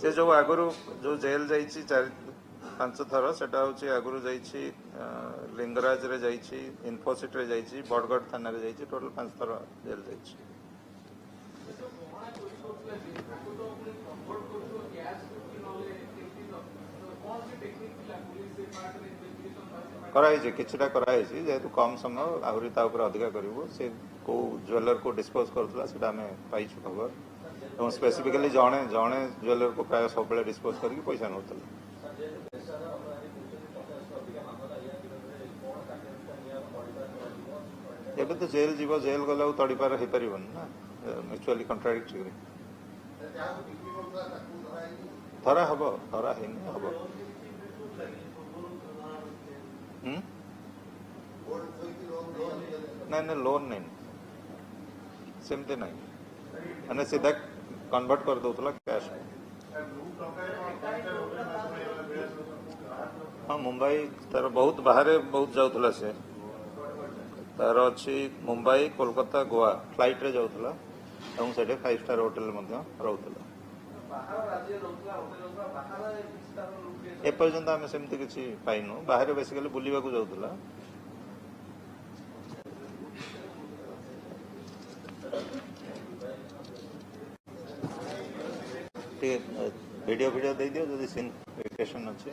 से जो आगुरी जो जेल जाइए 4-5 थर सेटा हूँ आगुरी जाइए लिंगराज रे जाइए इनफोसिट रे जाइए बड़गढ़ थाना रे जाइए टोटल 5 थर जेल जाइए कराई किछटा कराई जेहेतु कम समय आहरी ता ऊपर अधिका करूँ से को ज्वेलर को डिस्पोज करूला सेटा आमे पाइछु खबर और स्पेसिफिकली जड़े जड़े ज्वेलर को प्राय सब डिस्पोज करके पैसा नौला एबे तो जेल जीव जेल गला तड़ीपार हो पार ना म्यूचुअली कंट्राडिक्टरी धरा हम धरा है हम ना ना लोन नहीं सेमती नहीं मैंने सीधा कन्वर्ट कर दूसरा कैश हाँ मुंबई तार बहुत बाहर बहुत जाऊला से तार अच्छी मुंबई कोलकाता गोवा फ्लाइट रे जाऊला और से 5 स्टार होटेल रोला एपर्यंत आम सेमती किसी पाइनु बाहर बेसिकली बुलवा को जाऊला वीडियो दे दियो जदि सीन वेकेशन अच्छे